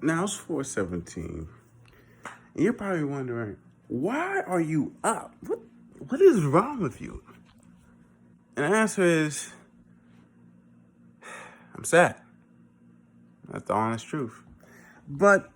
Now it's 4:17, and you're probably wondering, why are you up? What is wrong with you? And the answer is, I'm sad. That's the honest truth. But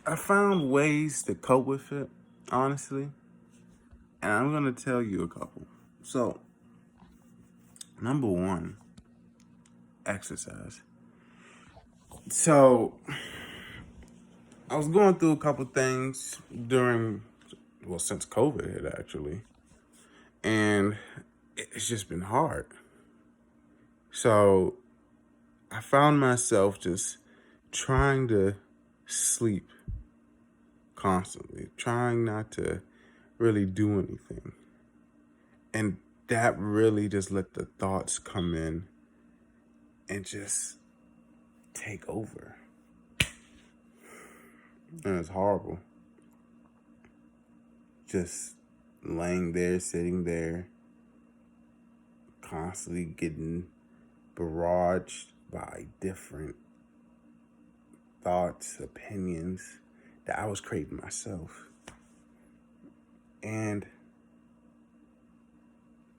I found ways to cope with it, honestly, and I'm gonna tell you a couple. So, number one, exercise. So, I was going through a couple things since COVID hit actually, and it's just been hard. So, I found myself just trying to sleep constantly, trying not to really do anything. And that really just let the thoughts come in and just take over. And it's horrible. Just laying there, sitting there, constantly getting barraged by different thoughts, opinions that I was creating myself. And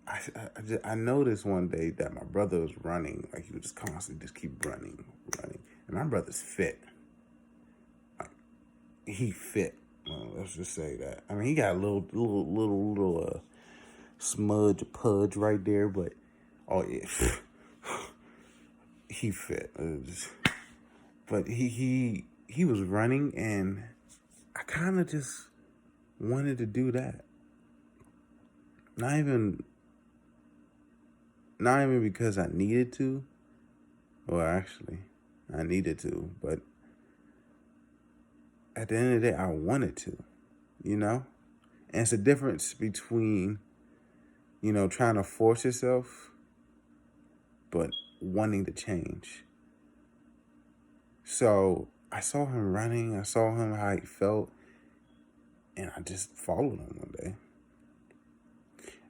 I noticed one day that my brother was running, like he would just constantly just keep running. And my brother's fit. Like, he fit. Well, let's just say that. I mean, he got a little smudge, pudge right there, but oh yeah, he fit. But he was running, and I kind of just wanted to do that. Not even because I needed to. Well, actually, I needed to, but at the end of the day, I wanted to, you know? And it's a difference between, trying to force yourself, but wanting to change. So I saw him running, I saw him how he felt, and I just followed him one day.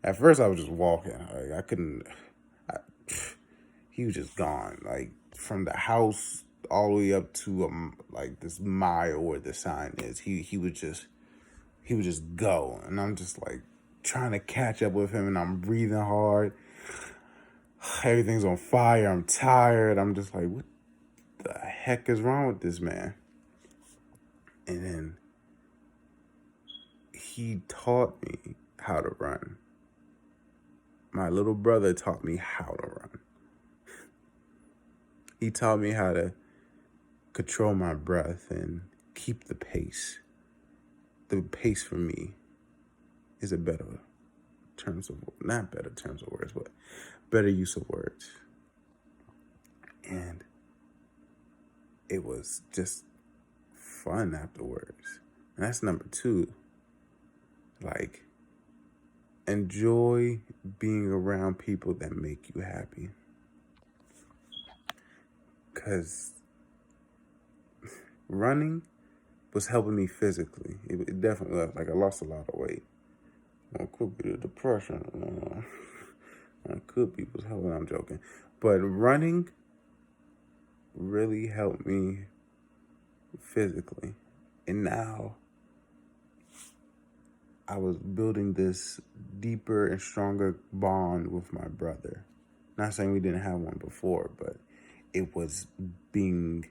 At first, I was just walking. Like, I couldn't, I, he was just gone. Like, from the house all the way up to like this mile where the sign is, he would just go, and I'm just like trying to catch up with him, and I'm breathing hard. Everything's on fire. I'm tired. I'm just like, what the heck is wrong with this man? And then he taught me how to run. My little brother taught me how to run. He taught me how to control my breath and keep the pace. The pace for me is not better terms of words, but better use of words. And it was just fun afterwards. And that's number two. Like, enjoy being around people that make you happy. Because running was helping me physically. It definitely was. Like, I lost a lot of weight. Well, it could be the depression. It could be was helping. I'm joking. But running really helped me physically. And now I was building this deeper and stronger bond with my brother. Not saying we didn't have one before, but it was being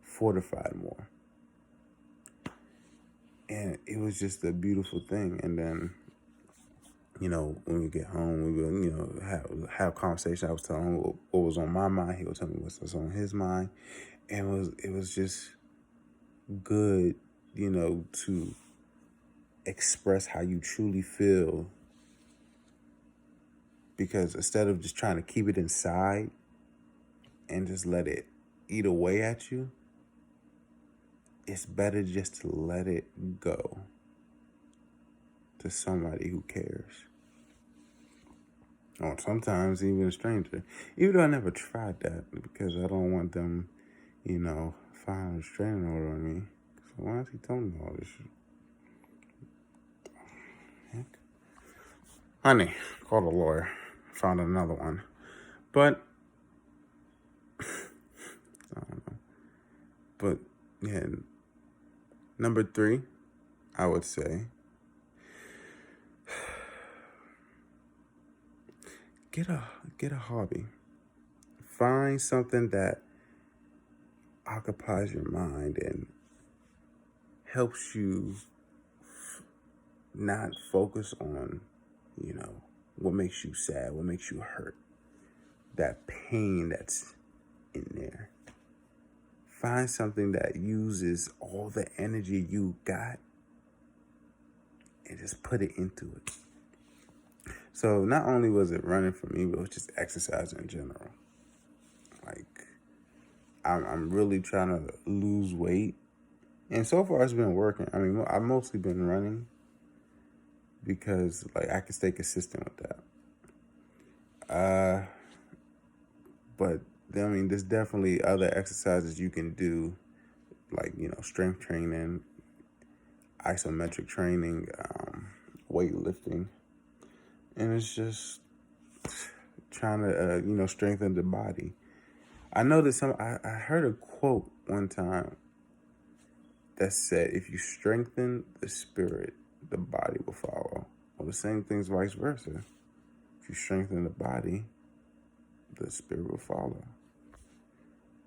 fortified more. And it was just a beautiful thing. And then, when we get home, we would, have conversation. I was telling him what was on my mind. He would tell me what's on his mind. And it was just good, to express how you truly feel. Because instead of just trying to keep it inside and just let it eat away at you, it's better just to let it go to somebody who cares. Or sometimes even a stranger. Even though I never tried that, because I don't want them, filing a restraining order on me. So why is he telling me all this shit? Heck? Honey, called a lawyer. Found another one. But, I don't know. But And number 3, I would say, get a hobby. Find something that occupies your mind and helps you not focus on, what makes you sad, what makes you hurt, that pain that's in there. Find something that uses all the energy you got and just put it into it. So not only was it running for me, but it was just exercise in general. Like, I'm really trying to lose weight. And so far it's been working. I mean, I've mostly been running because like I can stay consistent with that. But I mean, there's definitely other exercises you can do, like, strength training, isometric training, weightlifting. And it's just trying to, strengthen the body. I know that I heard a quote one time that said, if you strengthen the spirit, the body will follow. Well, the same thing's vice versa. If you strengthen the body, the spirit will follow.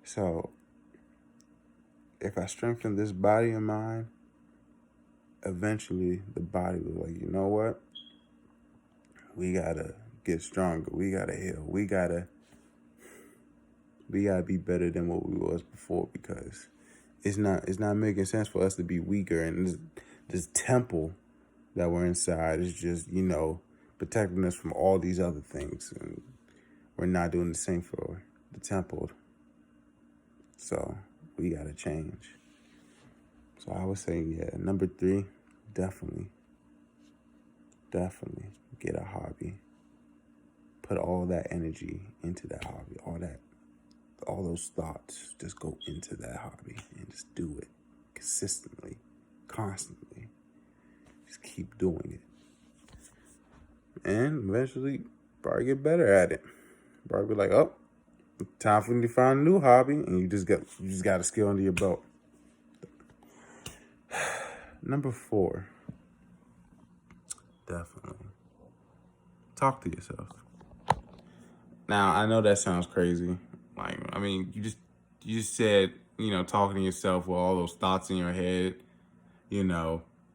So if I strengthen this body of mine, eventually the body was like, you know what? We gotta get stronger. We gotta heal. We gotta be better than what we was before, because it's not making sense for us to be weaker, and this temple that we're inside is just, protecting us from all these other things, and we're not doing the same for the temple. So we gotta change. So I would say, yeah, number 3, definitely get a hobby. Put all that energy into that hobby. All those thoughts just go into that hobby and just do it consistently, constantly. Just keep doing it. And eventually probably get better at it. Probably be like, oh, time for me to find a new hobby, and you just got a skill under your belt. Number 4, definitely talk to yourself. Now, I know that sounds crazy. Like, I mean, you just said, talking to yourself with all those thoughts in your head,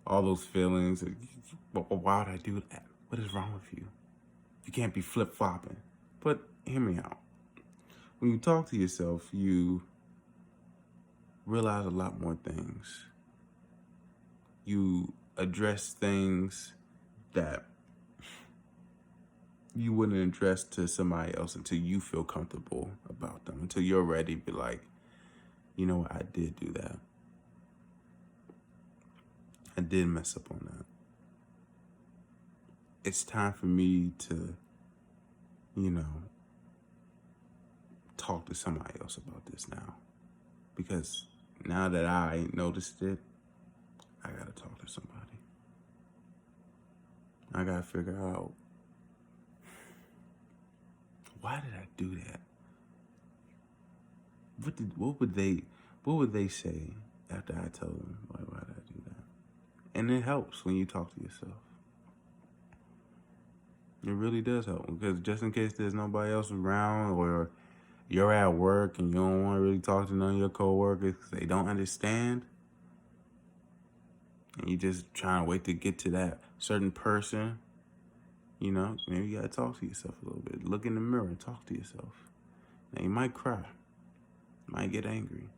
all those feelings. Why would I do that? What is wrong with you? You can't be flip-flopping. But hear me out. When you talk to yourself, you realize a lot more things. You address things that you wouldn't address to somebody else until you feel comfortable about them, until you're ready to be like, you know what, I did do that. I did mess up on that. It's time for me to, talk to somebody else about this now. Because now that I noticed it, I gotta talk to somebody. I gotta figure out, why did I do that? What would they say after I told them, why did I do that? And it helps when you talk to yourself. It really does help, because just in case there's nobody else around, or you're at work and you don't want to really talk to none of your coworkers because they don't understand, and you just trying to wait to get to that certain person, maybe you gotta talk to yourself a little bit. Look in the mirror and talk to yourself. Now, you might cry, might get angry,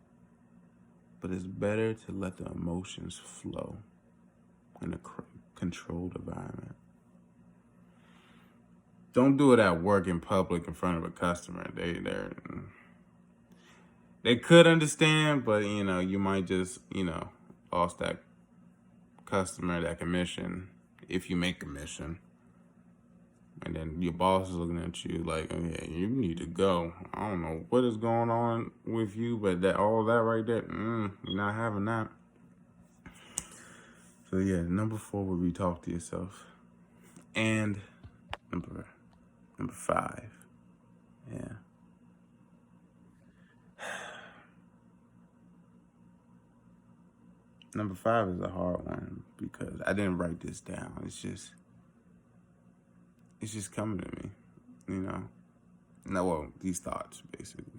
but it's better to let the emotions flow in a controlled environment. Don't do it at work in public in front of a customer. They could understand, but you might just lost that customer, that commission, if you make commission. And then your boss is looking at you like, okay, you need to go. I don't know what is going on with you, but all that right there, you're not having that. So yeah, number 4 would be talk to yourself. And number 5, yeah, Number 5 is a hard one because I didn't write this down. It's just coming to me, you know. No, well, these thoughts basically,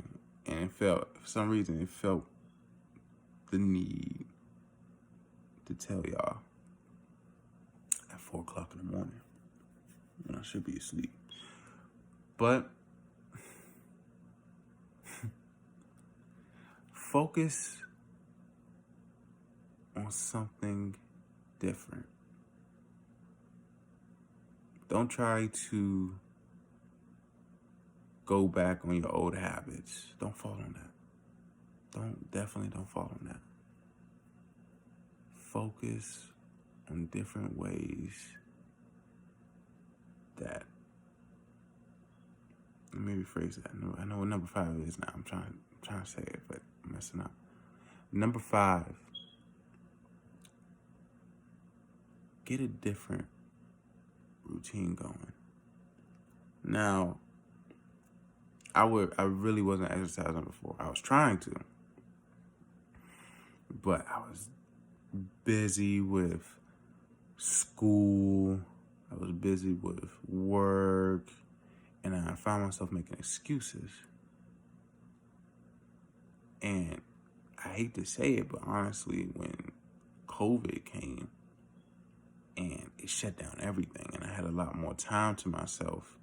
and it felt, for some reason, it felt the need to tell y'all at 4:00 in the morning when I should be asleep. But focus on something different. Don't try to go back on your old habits. Don't fall on that. Definitely don't fall on that. Focus on different ways that, let me rephrase that. I know what number 5 is now. I'm trying to say it, but I'm messing up. Number 5, get a different routine going. Now, I really wasn't exercising before. I was trying to, but I was busy with school. I was busy with work, and I found myself making excuses. And I hate to say it, but honestly, when COVID came and it shut down everything, and I had a lot more time to myself,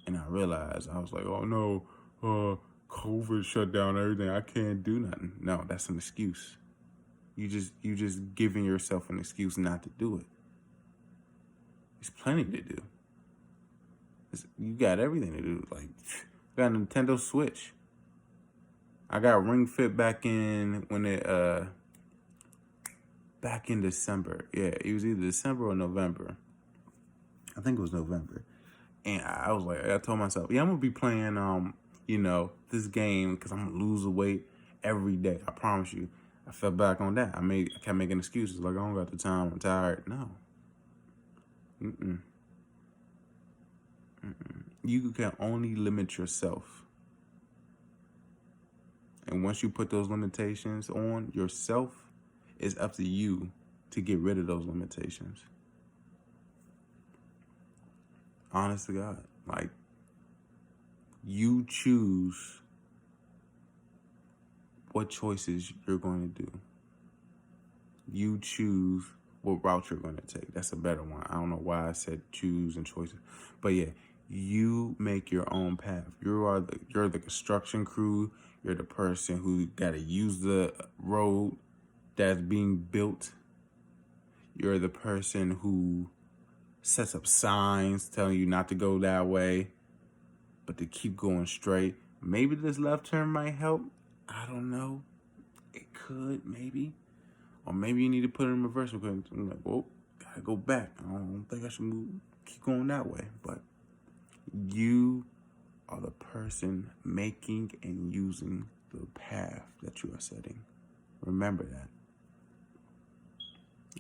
and I realized, I was like, oh no, COVID shut down everything. I can't do nothing. No, that's an excuse. You just giving yourself an excuse not to do it. There's plenty to do. You got everything to do. Like, I got a Nintendo Switch. I got Ring Fit back in back in December. Yeah, it was either December or November. I think it was November. And I was like, I told myself, yeah, I'm gonna be playing, this game because I'm gonna lose the weight every day. I promise you. I fell back on that. I kept making excuses like I don't got the time. I'm tired. No. You can only limit yourself. And once you put those limitations on yourself, it's up to you to get rid of those limitations. Honest to God. Like, you choose what choices you're going to do. You choose what route you're going to take. That's a better one. I don't know why I said choose and choices. But yeah, you make your own path. You're the construction crew. You're the person who got to use the road that's being built. You're the person who sets up signs telling you not to go that way, but to keep going straight. Maybe this left turn might help. I don't know. It could, maybe. Or maybe you need to put it in reverse because I'm like, well, gotta go back. I don't think I should keep going that way. But you are the person making and using the path that you are setting. Remember that.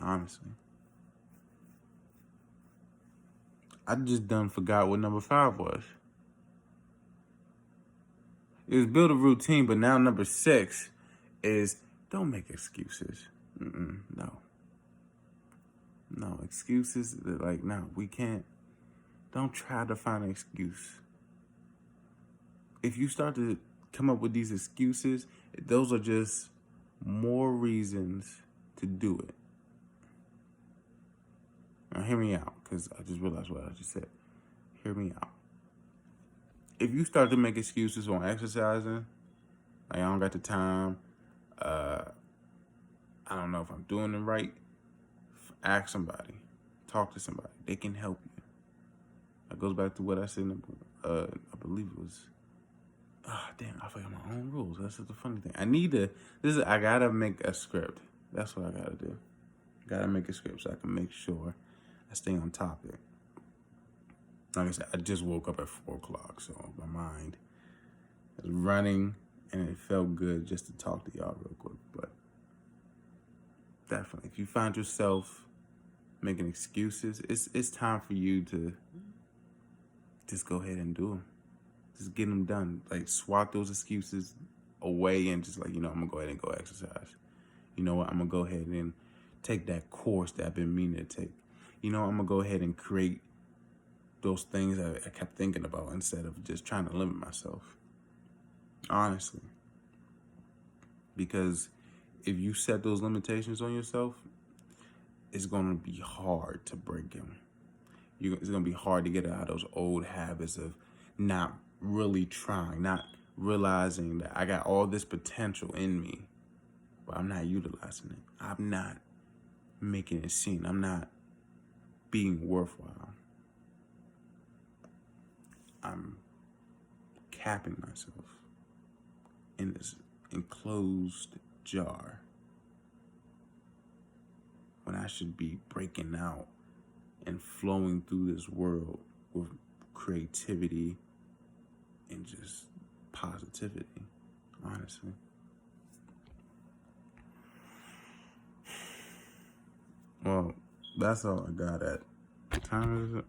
Honestly. I just done forgot what number 5 was. It was build a routine, but now number 6 is don't make excuses. No, excuses, like, no, we can't. Don't try to find an excuse. If you start to come up with these excuses, those are just more reasons to do it. Now, hear me out, because I just realized what I just said. Hear me out. If you start to make excuses on exercising, like, I don't got the time, I don't know if I'm doing it right, ask somebody. Talk to somebody. They can help you. That goes back to what I said, I believe it was, I forgot my own rules. That's the funny thing. I gotta make a script. That's what I gotta do. I gotta make a script so I can make sure I stay on topic. Like I said, I just woke up at 4:00, so my mind is running, and it felt good just to talk to y'all real quick. But definitely, if you find yourself making excuses, it's time for you to just go ahead and do them. Just get them done. Like, swap those excuses away and just, like, I'm gonna go ahead and go exercise. You know what? I'm going to go ahead and take that course that I've been meaning to take. You know, I'm going to go ahead and create those things that I kept thinking about instead of just trying to limit myself. Honestly. Because if you set those limitations on yourself, it's going to be hard to break them. It's going to be hard to get out of those old habits of not really trying, not realizing that I got all this potential in me, but I'm not utilizing it. I'm not making it seen. I'm not being worthwhile. I'm capping myself in this enclosed jar when I should be breaking out and flowing through this world with creativity and just positivity, honestly. Well, that's all I got at. What time is it?